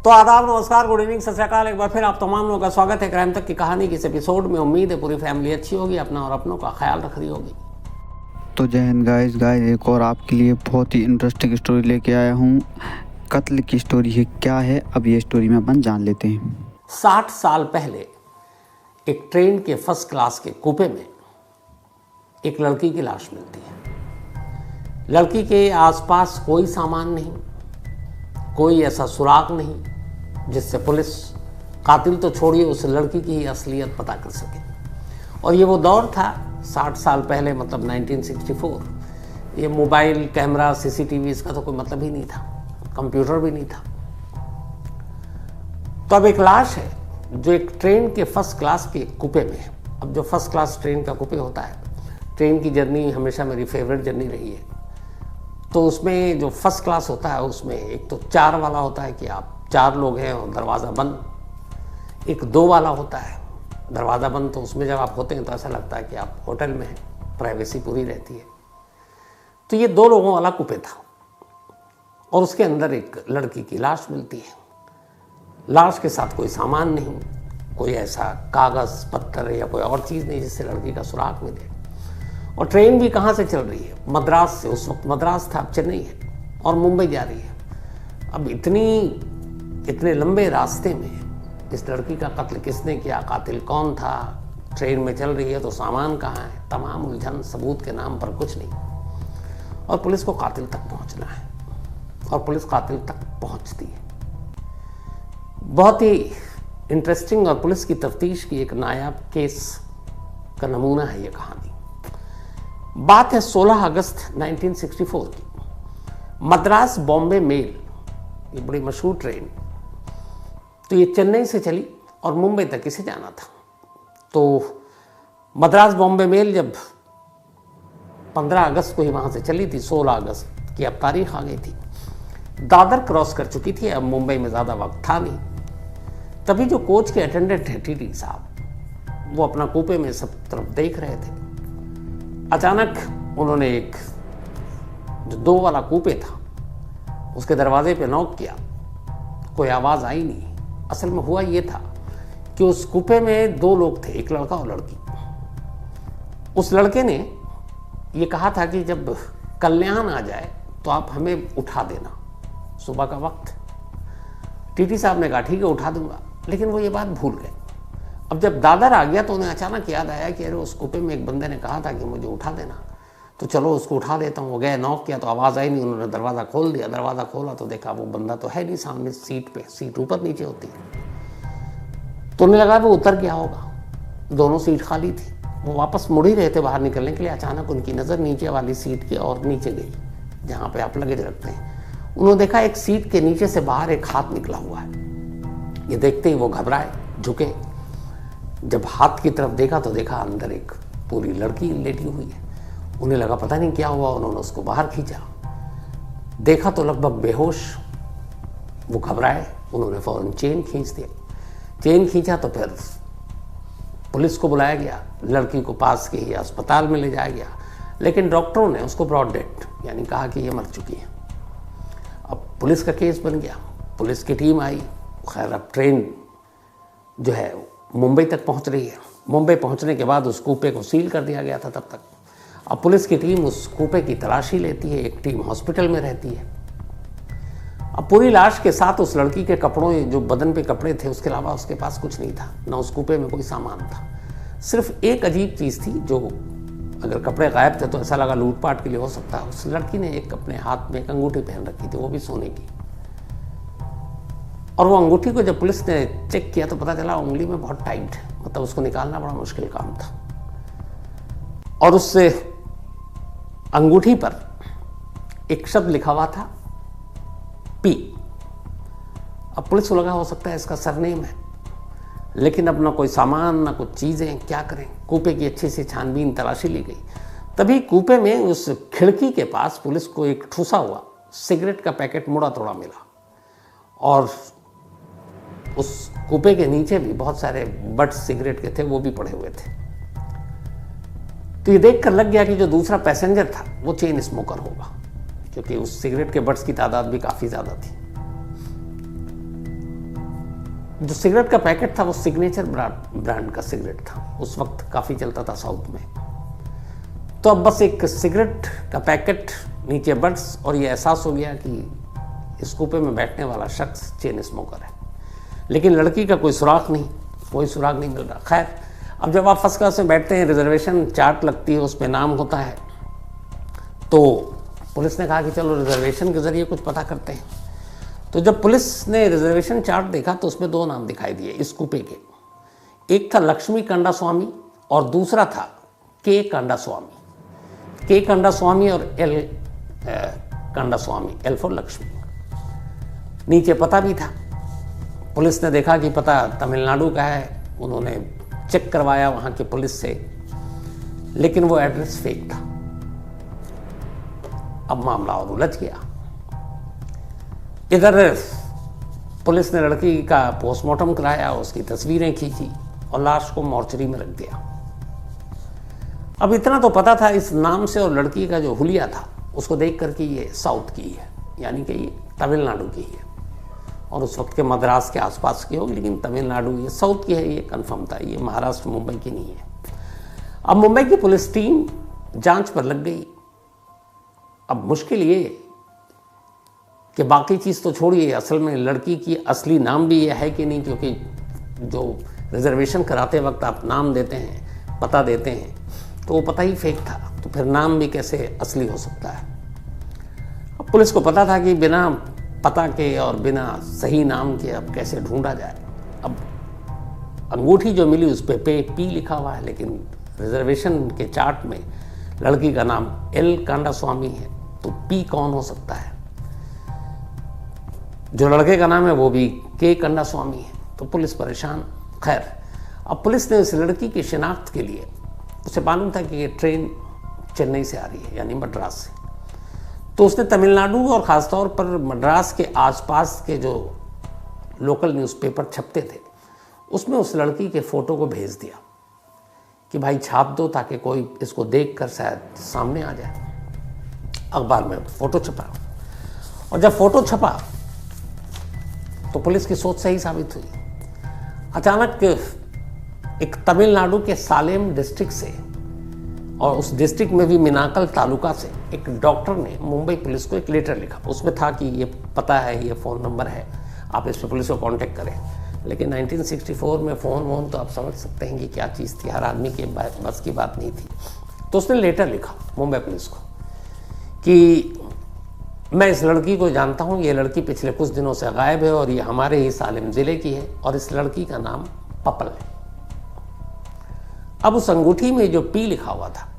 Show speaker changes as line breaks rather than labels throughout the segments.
तो आदाब, नमस्कार, गुड इवनिंग, सत श्री अकाल। एक बार फिर आप तमाम लोगों का स्वागत है क्राइम तक की कहानी के इस एपिसोड में। उम्मीद है पूरी फैमिली अच्छी होगी, अपना और अपनों का ख्याल रख रही होगी।
तो जय हिंद गाइस एक और आपके लिए बहुत ही इंटरेस्टिंग स्टोरी लेके आया हूँ। कत्ल की स्टोरी है। क्या है अब ये स्टोरी में अपन जान लेते हैं।
60 साल पहले एक ट्रेन के फर्स्ट क्लास के कूपे में एक लड़की की लाश मिलती है। लड़की के आसपास कोई सामान नहीं, कोई ऐसा सुराग नहीं जिससे पुलिस कातिल तो छोड़िए उस लड़की की ही असलियत पता कर सके। और ये वो दौर था 60 साल पहले, मतलब 1964। ये मोबाइल कैमरा, सीसीटीवी, इसका तो कोई मतलब ही नहीं था, कंप्यूटर भी नहीं था। तो अब एक लाश है जो एक ट्रेन के फर्स्ट क्लास के कूपे में है। अब जो फर्स्ट क्लास ट्रेन का कूपे होता है, ट्रेन की जर्नी हमेशा मेरी फेवरेट जर्नी रही है। तो उसमें जो फर्स्ट क्लास होता है उसमें एक तो 4 वाला होता है कि आप 4 लोग हैं और दरवाज़ा बंद। एक 2 वाला होता है, दरवाज़ा बंद, तो उसमें जब आप होते हैं तो ऐसा लगता है कि आप होटल में हैं, प्राइवेसी पूरी रहती है। तो ये 2 लोगों वाला कूपे था और उसके अंदर एक लड़की की लाश मिलती है। लाश के साथ कोई सामान नहीं, कोई ऐसा कागज़ पत्थर या कोई और चीज़ नहीं जिससे लड़की का सुराग मिले। और ट्रेन भी कहाँ से चल रही है? मद्रास से। उस वक्त मद्रास था, अब चेन्नई है, और मुंबई जा रही है। अब इतने लंबे रास्ते में इस लड़की का कत्ल किसने किया, कातिल कौन था, ट्रेन में चल रही है तो सामान कहाँ है, तमाम उलझन, सबूत के नाम पर कुछ नहीं। और पुलिस को कातिल तक पहुँचना है और पुलिस कातिल तक पहुँचती है। बहुत ही इंटरेस्टिंग और पुलिस की तफ्तीश की एक नायाब केस का नमूना है ये कहानी। बात है 16 अगस्त 1964 की। मद्रास बॉम्बे मेल, ये बड़ी मशहूर ट्रेन, तो ये चेन्नई से चली और मुंबई तक इसे जाना था। तो मद्रास बॉम्बे मेल जब 15 अगस्त को ही वहाँ से चली थी, 16 अगस्त की अब तारीख आ गई थी, दादर क्रॉस कर चुकी थी। अब मुंबई में ज़्यादा वक्त था नहीं। तभी जो कोच के अटेंडेंट थे टीटी साहब, वो अपना कूपे में सब तरफ देख रहे थे। अचानक उन्होंने एक जो 2 वाला कूपे था उसके दरवाजे पे नॉक किया। कोई आवाज़ आई नहीं। असल में हुआ ये था कि उस कूपे में 2 लोग थे, एक लड़का और लड़की। उस लड़के ने ये कहा था कि जब कल्याण आ जाए तो आप हमें उठा देना, सुबह का वक्त। टीटी साहब ने कहा ठीक है, उठा दूंगा, लेकिन वो ये बात भूल गए। अब जब दादर आ गया तो उन्हें अचानक याद आया कि अरे उस कूपे में एक बंदे ने कहा था कि मुझे उठा देना, तो चलो उसको उठा देता हूँ। वो गए, नॉक किया तो आवाज़ आई नहीं। उन्होंने दरवाज़ा खोल दिया। दरवाज़ा खोला तो देखा वो बंदा तो है नहीं सामने सीट पे। सीट ऊपर नीचे होती है, तो उन्हें लगा वो उतर गया होगा। दोनों सीट खाली थी। वो वापस मुड़ ही रहे थे बाहर निकलने के लिए। अचानक उनकी नज़र नीचे वाली सीट की और नीचे गई, जहाँ पर आप लगेज रखते हैं। उन्होंने देखा एक सीट के नीचे से बाहर एक हाथ निकला हुआ है। ये देखते ही वो घबराए, झुके। जब हाथ की तरफ देखा तो देखा अंदर एक पूरी लड़की लेटी हुई है। उन्हें लगा पता नहीं क्या हुआ। उन्होंने उसको बाहर खींचा, देखा तो लगभग बेहोश। वो घबराए, उन्होंने फौरन चेन खींच दिया। चेन खींचा तो फिर पुलिस को बुलाया गया। लड़की को पास के ही अस्पताल में ले जाया गया, लेकिन डॉक्टरों ने उसको ब्रॉड डेथ यानी कहा कि ये मर चुकी है। अब पुलिस का केस बन गया, पुलिस की टीम आई। खैर अब ट्रेन जो है मुंबई तक पहुंच रही है। मुंबई पहुंचने के बाद उस कूपे को सील कर दिया गया था तब तक। अब पुलिस की टीम उस कूपे की तलाशी लेती है, एक टीम हॉस्पिटल में रहती है। अब पूरी लाश के साथ उस लड़की के कपड़ों, जो बदन पे कपड़े थे, उसके अलावा उसके पास कुछ नहीं था, ना उस कूपे में कोई सामान था। सिर्फ एक अजीब चीज़ थी, जो अगर कपड़े गायब थे तो ऐसा लगा लूटपाट के लिए हो सकता है। उस लड़की ने एक अपने हाथ में एक अंगूठी पहन रखी थी, वो भी सोने की। और वो अंगूठी को जब पुलिस ने चेक किया तो पता चला उंगली में बहुत टाइट है, मतलब उसको निकालना बड़ा मुश्किल काम था। और उस अंगूठी पर एक शब्द लिखा हुआ था, पी। अब पुलिस को लगा हो सकता है इसका सरनेम है, लेकिन अब ना कोई सामान, ना कुछ चीज़ें, क्या करें। कूपे की अच्छी सी छानबीन, तलाशी ली गई। तभी कूपे में उस खिड़की के पास पुलिस को एक ठुसा हुआ सिगरेट का पैकेट मुड़ा तोड़ा मिला। और उस कूपे के नीचे भी बहुत सारे बट्स सिगरेट के थे, वो भी पड़े हुए थे। तो ये देखकर लग गया कि जो दूसरा पैसेंजर था वो चेन स्मोकर होगा, क्योंकि उस सिगरेट के बट्स की तादाद भी काफ़ी ज़्यादा थी। जो सिगरेट का पैकेट था वो सिग्नेचर ब्रांड का सिगरेट था, उस वक्त काफ़ी चलता था साउथ में। तो अब बस एक सिगरेट का पैकेट, नीचे बड्स, और ये एहसास हो गया कि इस कूपे में बैठने वाला शख्स चेन स्मोकर है। लेकिन लड़की का कोई सुराग नहीं, कोई सुराग नहीं मिल रहा। खैर, अब जब आप फर्स्ट क्लास में बैठते हैं, रिजर्वेशन चार्ट लगती है, उस पर नाम होता है, तो पुलिस ने कहा कि चलो रिजर्वेशन के ज़रिए कुछ पता करते हैं। तो जब पुलिस ने रिजर्वेशन चार्ट देखा तो उसमें 2 नाम दिखाई दिए इस कूपे के। एक था लक्ष्मी कांडास्वामी और दूसरा था के कांडास्वामी। के कांडास्वामी और एल कांडास्वामी, एल फॉर लक्ष्मी। नीचे पता भी था। पुलिस ने देखा कि पता तमिलनाडु का है, उन्होंने चेक करवाया वहाँ के पुलिस से, लेकिन वो एड्रेस फेक था। अब मामला और उलझ गया। इधर पुलिस ने लड़की का पोस्टमार्टम कराया, उसकी तस्वीरें खींची और लाश को मॉर्चरी में रख दिया। अब इतना तो पता था इस नाम से, और लड़की का जो हुलिया था उसको देख कर कि ये साउथ की है, यानी कि ये तमिलनाडु की है, और उस वक्त के मद्रास के आसपास की होगी, लेकिन तमिलनाडु ये साउथ की है, ये कंफर्म था। ये महाराष्ट्र मुंबई की नहीं है। अब मुंबई की पुलिस टीम जांच पर लग गई। अब मुश्किल ये कि बाकी चीज़ तो छोड़िए, असल में लड़की की असली नाम भी ये है कि नहीं, क्योंकि जो रिजर्वेशन कराते वक्त आप नाम देते हैं, पता देते हैं, तो वो पता ही फेक था, तो फिर नाम भी कैसे असली हो सकता है। अब पुलिस को पता था कि बिना पता के और बिना सही नाम के अब कैसे ढूंढा जाए। अब अंगूठी जो मिली उस पर पी लिखा हुआ है, लेकिन रिजर्वेशन के चार्ट में लड़की का नाम एल कांडास्वामी है, तो पी कौन हो सकता है? जो लड़के का नाम है वो भी के कांडास्वामी है, तो पुलिस परेशान। खैर, अब पुलिस ने इस लड़की की शिनाख्त के लिए, उसे मालूम था कि ये ट्रेन चेन्नई से आ रही है, यानी मद्रास से, तो उसने तमिलनाडु और ख़ासतौर पर मद्रास के आसपास के जो लोकल न्यूज़पेपर छपते थे उसमें उस लड़की के फ़ोटो को भेज दिया कि भाई छाप दो, ताकि कोई इसको देख कर शायद सामने आ जाए। अखबार में फ़ोटो छपा, और जब फ़ोटो छपा तो पुलिस की सोच सही साबित हुई। अचानक एक तमिलनाडु के सालेम डिस्ट्रिक्ट से, और उस डिस्ट्रिक्ट में भी मिनाकल तालुका से, एक डॉक्टर ने मुंबई पुलिस को एक लेटर लिखा। उसमें था कि ये पता है, ये फ़ोन नंबर है, आप इस पर पुलिस को कांटेक्ट करें। लेकिन 1964 में फ़ोन वोन तो आप समझ सकते हैं कि क्या चीज़ थी, हर आदमी के बस की बात नहीं थी। तो उसने लेटर लिखा मुंबई पुलिस को कि मैं इस लड़की को जानता हूँ, ये लड़की पिछले कुछ दिनों से गायब है और ये हमारे ही सालेम ज़िले की है, और इस लड़की का नाम पपल है। अब उस अंगूठी में जो पी लिखा हुआ था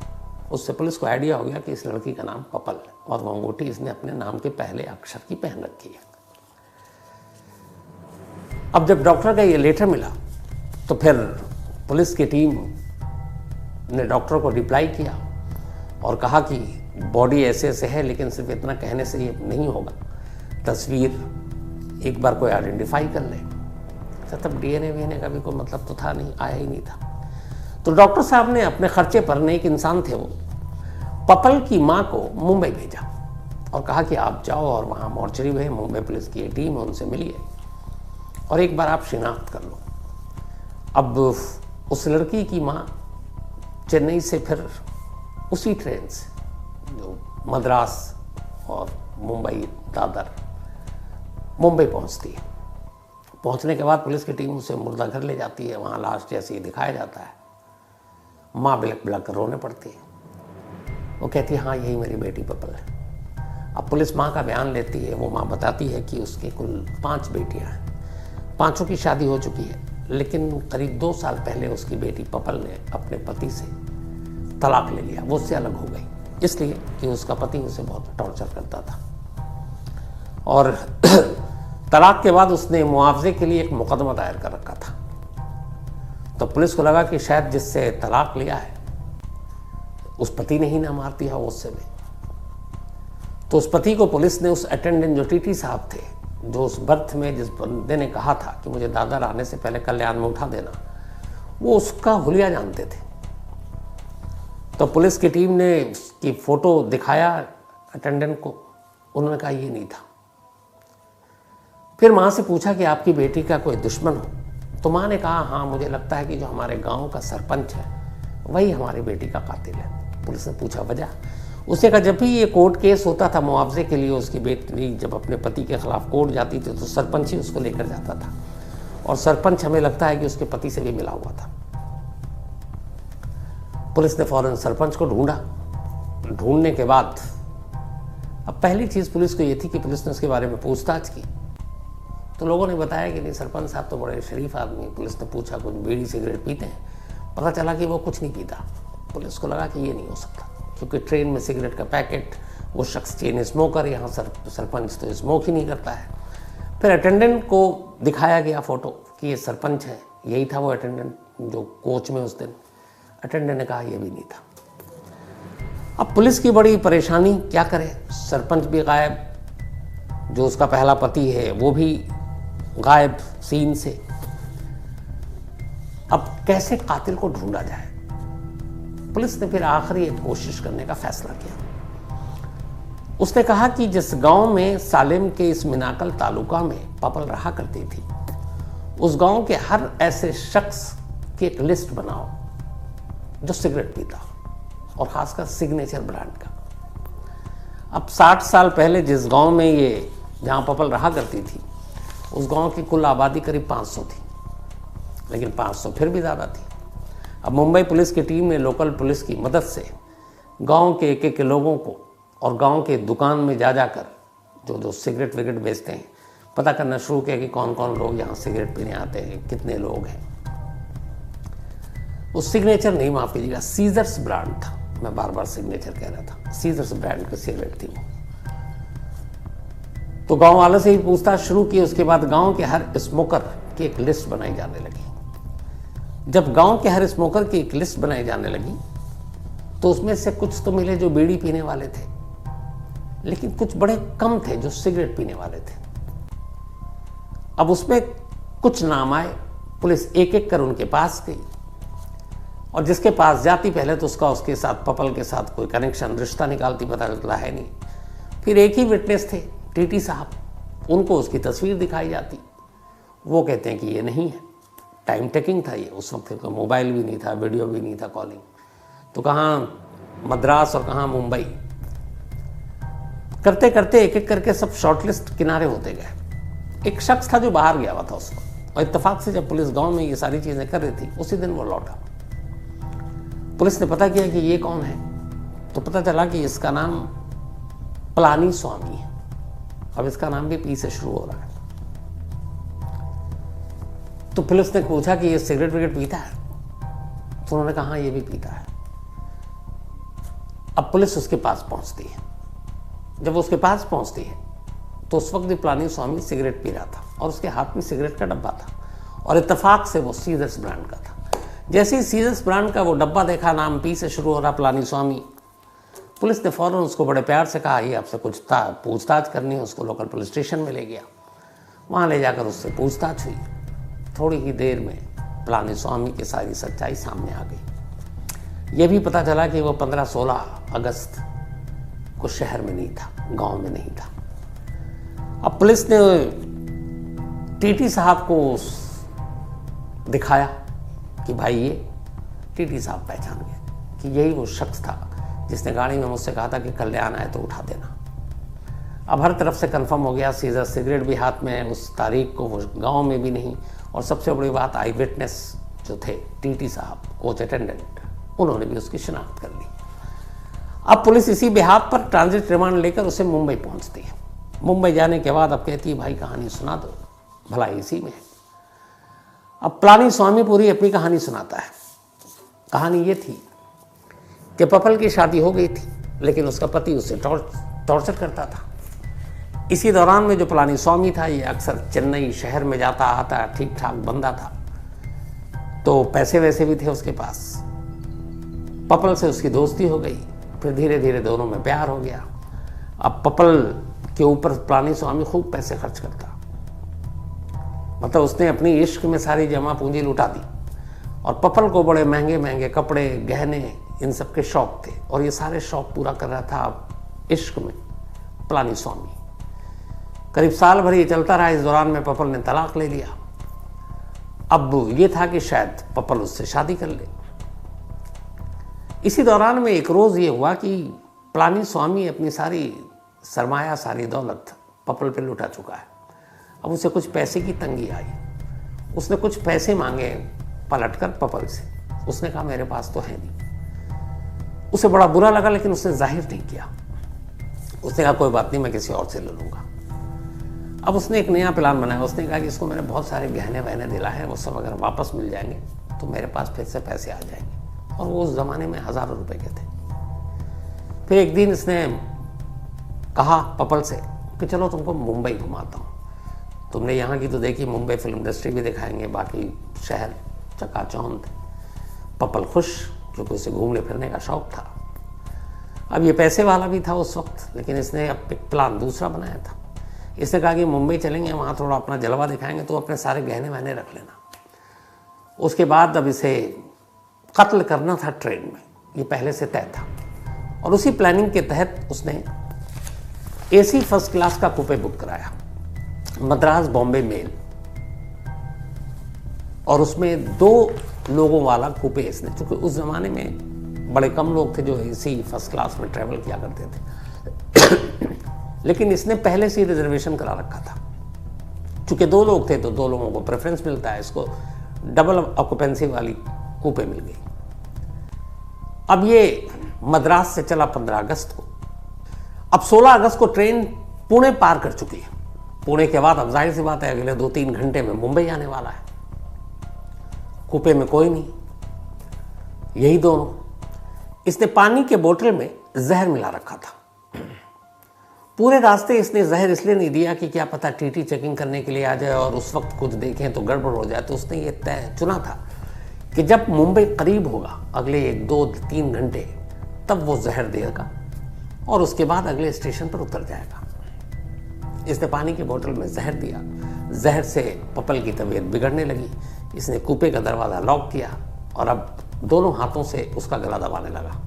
उससे पुलिस को आइडिया हो गया कि इस लड़की का नाम पपल है, और वो अंगूठी इसने अपने नाम के पहले अक्षर की पहन रखी है। अब जब डॉक्टर का ये लेटर मिला तो फिर पुलिस की टीम ने डॉक्टर को रिप्लाई किया और कहा कि बॉडी ऐसे ऐसे है, लेकिन सिर्फ इतना कहने से ये नहीं होगा, तस्वीर एक बार कोई आइडेंटिफाई कर ले। तब डीएनए वीएनए का भी कोई मतलब तो था नहीं, आया ही नहीं था। तो डॉक्टर साहब ने अपने खर्चे पर, नेक इंसान थे वो, पपल की माँ को मुंबई भेजा और कहा कि आप जाओ और वहाँ मॉर्चरी में मुंबई पुलिस की टीम है, उनसे मिलिए और एक बार आप शिनाख्त कर लो। अब उस लड़की की माँ चेन्नई से फिर उसी ट्रेन से जो मद्रास और मुंबई दादर मुंबई पहुँचती है। पहुँचने के बाद पुलिस की टीम उसे मुर्दा घर ले जाती है, वहाँ लाश जैसे ही दिखाया जाता है। माँ बिलक बिलक कर रोने पड़ती है। वो कहती है हाँ यही मेरी बेटी पपल है। अब पुलिस माँ का बयान लेती है। वो माँ बताती है कि उसके कुल 5 बेटियाँ हैं, 5 की शादी हो चुकी है, लेकिन करीब 2 साल पहले उसकी बेटी पपल ने अपने पति से तलाक ले लिया। वो उससे अलग हो गई इसलिए कि उसका पति उसे बहुत टॉर्चर करता था, और तलाक के बाद उसने मुआवजे के लिए एक मुकदमा दायर कर रखा था। तो पुलिस को लगा कि शायद जिससे तलाक लिया है उस पति ने ही ना मार दिया हो उससे भी। तो उस पति को पुलिस ने, उस अटेंडेंट जो टीटी साहब थे, जो उस बर्थ में जिस बंदे ने कहा था कि मुझे दादर आने से पहले कल्याण में उठा देना, वो उसका हुलिया जानते थे। तो पुलिस की टीम ने उसकी फ़ोटो दिखाया अटेंडेंट को, उन्होंने कहा ये नहीं था। फिर माँ से पूछा कि आपकी बेटी का कोई दुश्मन हो तो माँ ने कहा हाँ मुझे लगता है कि जो हमारे गांव का सरपंच है वही हमारी बेटी का कातिल है। पुलिस ने पूछा वजह। उसने कहा जब भी ये कोर्ट केस होता था मुआवजे के लिए, उसकी बेटी जब अपने पति के खिलाफ कोर्ट जाती थी तो सरपंच ही उसको लेकर जाता था, और सरपंच हमें लगता है कि उसके पति से भी मिला हुआ था। पुलिस ने फौरन सरपंच को ढूंढा। ढूंढने के बाद अब पहली चीज पुलिस को ये थी कि पुलिस ने उसके बारे में पूछताछ की। तो लोगों ने बताया कि नहीं, सरपंच साहब तो बड़े शरीफ आदमी। पुलिस ने पूछा कुछ बीड़ी सिगरेट पीते हैं? पता चला कि वो कुछ नहीं पीता। पुलिस को लगा कि ये नहीं हो सकता, क्योंकि ट्रेन में सिगरेट का पैकेट, वो शख्स चेन स्मोकर, यहाँ सरपंच तो स्मोक ही नहीं करता है। फिर अटेंडेंट को दिखाया गया फोटो कि ये सरपंच है। यही था वो अटेंडेंट जो कोच में उस दिन। अटेंडेंट ने कहा ये भी नहीं था। अब पुलिस की बड़ी परेशानी, क्या करे, सरपंच भी गायब, जो उसका पहला पति है वो भी गायब सीन से। अब कैसे कातिल को ढूंढा जाए? पुलिस ने फिर आखिरी एक कोशिश करने का फैसला किया। उसने कहा कि जिस गांव में सालेम के इस मिनाकल तालुका में पपल रहा करती थी, उस गांव के हर ऐसे शख्स की एक लिस्ट बनाओ जो सिगरेट पीता हो, और खासकर सिग्नेचर ब्रांड का। अब 60 साल पहले जिस गांव में ये, जहां पपल रहा करती थी, उस गांव की कुल आबादी करीब 500 थी, लेकिन 500 फिर भी ज़्यादा थी। अब मुंबई पुलिस की टीम ने लोकल पुलिस की मदद से गांव के एक एक लोगों को और गांव के दुकान में जा जाकर जो सिगरेट विगरेट बेचते हैं पता करना शुरू किया कि कौन कौन लोग यहाँ सिगरेट पीने आते हैं, कितने लोग हैं। उस सिग्नेचर नहीं, माफ कीजिएगा, सीजर्स ब्रांड था। मैं बार बार सिग्नेचर कह रहा था, सीजर्स ब्रांड की सिगरेट थी वो। तो गांव वालों से ही पूछताछ शुरू की। उसके बाद गांव के हर स्मोकर की एक लिस्ट बनाई जाने लगी। जब गांव के हर स्मोकर की एक लिस्ट बनाई जाने लगी तो उसमें से कुछ तो मिले जो बीड़ी पीने वाले थे, लेकिन कुछ बड़े कम थे जो सिगरेट पीने वाले थे। अब उसमें कुछ नाम आए। पुलिस एक एक कर उनके पास गई, और जिसके पास जाती पहले तो उसके साथ, पपल के साथ कोई कनेक्शन, रिश्ता निकालती, पता चलता है नहीं। फिर एक ही विटनेस थे, टीटी साहब, उनको उसकी तस्वीर दिखाई जाती। वो कहते हैं कि ये नहीं है। टाइम टेकिंग था ये, उस वक्त तो मोबाइल भी नहीं था, वीडियो भी नहीं था, कॉलिंग तो कहाँ मद्रास और कहाँ मुंबई। करते करते एक एक करके सब शॉर्टलिस्ट किनारे होते गए। एक शख्स था जो बाहर गया हुआ था उस वक्त, और इत्तेफाक से जब पुलिस गांव में ये सारी चीजें कर रही थी, उसी दिन वो लौटा। पुलिस ने पता किया कि ये कौन है, तो पता चला कि इसका नाम पलानी स्वामी है। अब इसका नाम भी पी से शुरू हो रहा है। तो पुलिस ने पूछा कि ये सिगरेट विगरेट पीता है? तो उन्होंने कहा हाँ ये भी पीता है। अब पुलिस उसके पास पहुंचती है। जब उसके पास पहुंचती है तो उस वक्त भी पलानी स्वामी सिगरेट पी रहा था, और उसके हाथ में सिगरेट का डब्बा था, और इत्तेफाक से वो सीजर्स ब्रांड का था। जैसे ही सीजर्स ब्रांड का वो डब्बा देखा, नाम पी से शुरू हो रहा, पलानी स्वामी, पुलिस ने फौरन उसको बड़े प्यार से कहा ये आपसे कुछ पूछताछ करनी है। उसको लोकल पुलिस स्टेशन में ले गया। वहाँ ले जाकर उससे पूछताछ हुई। थोड़ी ही देर में पलानी स्वामी की सारी सच्चाई सामने आ गई। ये भी पता चला कि वो 15-16 अगस्त को शहर में नहीं था, गांव में नहीं था। अब पुलिस ने टीटी साहब को दिखाया कि भाई ये, टीटी साहब पहचान गए कि यही वो शख्स था जिसने गाड़ी में मुझसे कहा था कि कल्याण आए तो उठा देना। अब हर तरफ से कंफर्म हो गया, सीजर सिगरेट भी हाथ में है उस तारीख को, वो गांव में भी नहीं। और सबसे बड़ी बात, आई विटनेस जो थे टीटी साहब, कोच अटेंडेंट, उन्होंने भी उसकी शिनाख्त कर ली। अब पुलिस इसी बिहाफ पर ट्रांजिट रिमांड लेकर उसे मुंबई पहुंचती है। मुंबई जाने के बाद अब कहती है भाई कहानी सुना दो, भला इसी में है। अब पलानी स्वामी पूरी अपनी कहानी सुनाता है। कहानी ये थी कि पपल की शादी हो गई थी, लेकिन उसका पति उसे टॉर्चर करता था। इसी दौरान में जो पलानी स्वामी था, ये अक्सर चेन्नई शहर में जाता आता, ठीक ठाक बंदा था, तो पैसे वैसे भी थे उसके पास। पपल से उसकी दोस्ती हो गई, फिर धीरे धीरे दोनों में प्यार हो गया। अब पपल के ऊपर पलानी स्वामी खूब पैसे खर्च करता, मतलब उसने अपनी इश्क में सारी जमा पूंजी लुटा दी। और पपल को बड़े महंगे महंगे कपड़े, गहने, इन सब के शौक थे, और ये सारे शौक पूरा कर रहा था इश्क में पलानी स्वामी। करीब साल भर ये चलता रहा। इस दौरान में पपल ने तलाक ले लिया। अब ये था कि शायद पपल उससे शादी कर ले। इसी दौरान में एक रोज़ ये हुआ कि पलानीस्वामी अपनी सारी सरमाया, सारी दौलत पपल पे लुटा चुका है। अब उसे कुछ पैसे की तंगी आई। उसने कुछ पैसे मांगे पलटकर पपल से। उसने कहा मेरे पास तो है नहीं। उसे बड़ा बुरा लगा, लेकिन उसने जाहिर नहीं किया। उसने कहा कोई बात नहीं, मैं किसी और से ले लूँगा। अब उसने एक नया प्लान बनाया। उसने कहा कि इसको मैंने बहुत सारे गहने वहने दिलाए हैं, वो सब अगर वापस मिल जाएंगे तो मेरे पास फिर से पैसे आ जाएंगे। और वो उस ज़माने में हज़ारों रुपए के थे। फिर एक दिन इसने कहा पपल से कि चलो तुमको मुंबई घुमाता हूँ, तुमने यहाँ की तो देखी, मुंबई फिल्म इंडस्ट्री भी दिखाएंगे, बाकी शहर चकाचौंध। पपल खुश, क्योंकि उसे घूमने फिरने का शौक था। अब ये पैसे वाला भी था उस वक्त, लेकिन इसने अब एक प्लान दूसरा बनाया था। इसने कहा कि मुंबई चलेंगे, वहाँ थोड़ा अपना जलवा दिखाएंगे, तो अपने सारे गहने वहने रख लेना। उसके बाद अब इसे कत्ल करना था ट्रेन में, ये पहले से तय था। और उसी प्लानिंग के तहत उसने एसी फर्स्ट क्लास का कूपे बुक कराया, मद्रास बॉम्बे मेल। और उसमें 2 लोगों वाला कूपे इसने, क्योंकि उस ज़माने में बड़े कम लोग थे जो एसी फर्स्ट क्लास में ट्रैवल किया करते थे। लेकिन इसने पहले से ही रिजर्वेशन करा रखा था। चूंकि 2 लोग थे तो 2 लोगों को प्रेफरेंस मिलता है, इसको डबल ऑक्यूपेंसी वाली कूपे मिल गई। अब ये मद्रास से चला 15 अगस्त को। अब 16 अगस्त को ट्रेन पुणे पार कर चुकी है। पुणे के बाद अब जाहिर सी बात है अगले 2-3 घंटे में मुंबई आने वाला है। कूपे में कोई नहीं, यही दोनों। इसने पानी के बोतल में जहर मिला रखा था। पूरे रास्ते इसने जहर इसलिए नहीं दिया कि क्या पता टीटी चेकिंग करने के लिए आ जाए और उस वक्त कुछ देखें तो गड़बड़ हो जाए। तो उसने ये तय चुना था कि जब मुंबई करीब होगा, अगले 1-2-3 घंटे, तब वो जहर देगा और उसके बाद अगले स्टेशन पर उतर जाएगा। इसने पानी की बोतल में जहर दिया। जहर से पपल की तबीयत बिगड़ने लगी। इसने कूपे का दरवाज़ा लॉक किया और अब दोनों हाथों से उसका गला दबाने लगा।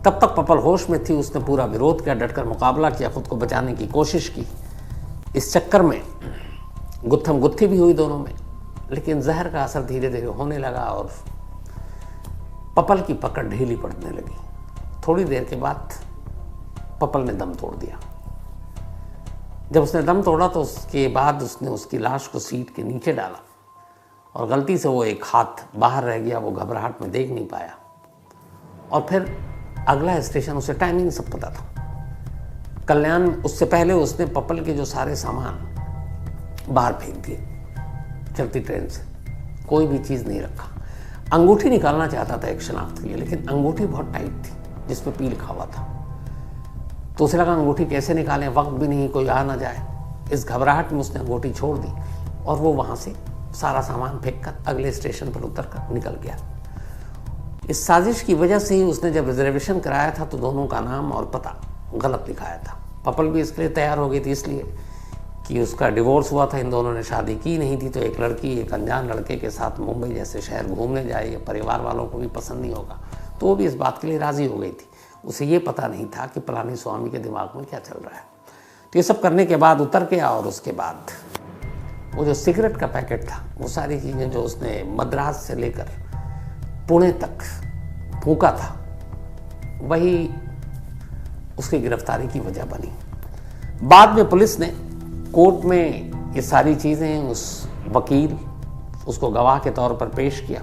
तब तक पपल होश में थी। उसने पूरा विरोध किया, डटकर मुकाबला किया, खुद को बचाने की कोशिश की। इस चक्कर में गुत्थम गुत्थी भी हुई दोनों में, लेकिन जहर का असर धीरे धीरे होने लगा और पपल की पकड़ ढीली पड़ने लगी। थोड़ी देर के बाद पपल ने दम तोड़ दिया। जब उसने दम तोड़ा तो उसके बाद उसने उसकी लाश को सीट के नीचे डाला और गलती से वो एक हाथ बाहर रह गया। वो घबराहट में देख नहीं पाया। और फिर अगला स्टेशन, उसे टाइमिंग सब पता था। कल्याण, उससे पहले उसने पपल के जो सारे सामान बाहर फेंक दिए चलती ट्रेन से। कोई भी चीज़ नहीं रखा। अंगूठी निकालना चाहता था एक शनाख्त के लिए, लेकिन अंगूठी बहुत टाइट थी जिसमें पी लिखा हुआ था। तो उसे लगा अंगूठी कैसे निकालें, वक्त भी नहीं, कोई आ ना जाए। इस घबराहट में उसने अंगूठी छोड़ दी और वो वहाँ से सारा सामान फेंक कर अगले स्टेशन पर उतर कर निकल गया। इस साजिश की वजह से ही उसने जब रिजर्वेशन कराया था तो दोनों का नाम और पता गलत लिखाया था। पपल भी इसके लिए तैयार हो गई थी, इसलिए कि उसका डिवोर्स हुआ था, इन दोनों ने शादी की नहीं थी। तो एक लड़की एक अनजान लड़के के साथ मुंबई जैसे शहर घूमने जाए, ये परिवार वालों को भी पसंद नहीं होगा। तो वो भी इस बात के लिए राज़ी हो गई थी। उसे ये पता नहीं था कि पलानीस्वामी के दिमाग में क्या चल रहा है। तो ये सब करने के बाद उतर गया और उसके बाद वो जो सिगरेट का पैकेट था, वो सारी चीज़ें जो उसने मद्रास से लेकर पुणे तक फूंका था, वही उसकी गिरफ्तारी की वजह बनी। बाद में पुलिस ने कोर्ट में ये सारी चीज़ें उस वकील उसको गवाह के तौर पर पेश किया।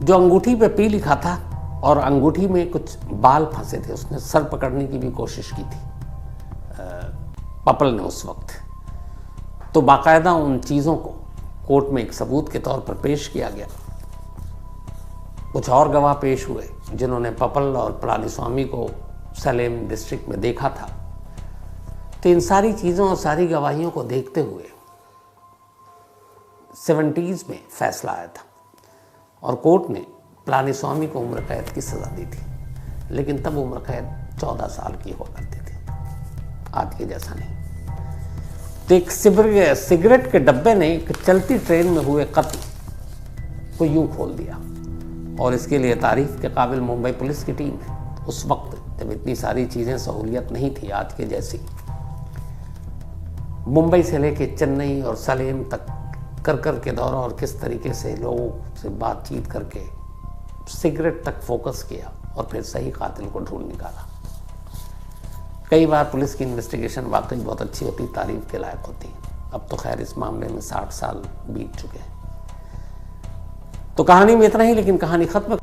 जो अंगूठी पे पी लिखा था और अंगूठी में कुछ बाल फंसे थे, उसने सर पकड़ने की भी कोशिश की थी पपल ने उस वक्त। तो बाकायदा उन चीज़ों को कोर्ट में एक सबूत के तौर पर पेश किया गया। कुछ और गवाह पेश हुए जिन्होंने पपल और पलानीस्वामी को सलेम डिस्ट्रिक्ट में देखा था। तो इन सारी चीज़ों और सारी गवाहियों को देखते हुए 70s में फैसला आया था और कोर्ट ने पलानीस्वामी को उम्र कैद की सज़ा दी थी। लेकिन तब उम्र कैद 14 साल की हुआ करती थी, आज के जैसा नहीं। तो एक सिगरेट के डब्बे ने एक चलती ट्रेन में हुए कत्ल को यूं खोल दिया और इसके लिए तारीफ के काबिल मुंबई पुलिस की टीम है। उस वक्त जब इतनी सारी चीज़ें सहूलियत नहीं थी आज के जैसी, मुंबई से लेके चेन्नई और सलेम तक कर के दौरा और किस तरीके से लोगों से बातचीत करके सिगरेट तक फोकस किया और फिर सही कातिल को ढूंढ निकाला। कई बार पुलिस की इन्वेस्टिगेशन वाकई बहुत अच्छी होती, तारीफ के लायक होती। अब तो खैर इस मामले में 60 साल बीत चुके हैं। तो कहानी में इतना ही, लेकिन कहानी खत्म।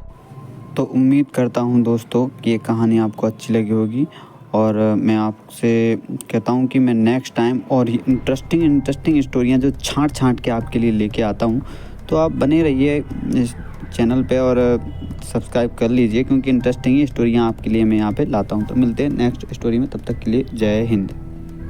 तो उम्मीद करता हूँ दोस्तों कि ये कहानी आपको अच्छी लगी होगी, और मैं आपसे कहता हूँ कि मैं नेक्स्ट टाइम और इंटरेस्टिंग स्टोरियाँ जो छांट के आपके लिए लेके आता हूँ। तो आप बने रहिए इस चैनल पे और सब्सक्राइब कर लीजिए, क्योंकि इंटरेस्टिंग स्टोरियाँ आपके लिए मैं यहाँ पे लाता हूँ। तो मिलते हैं नेक्स्ट स्टोरी में, तब तक के लिए जय हिंद।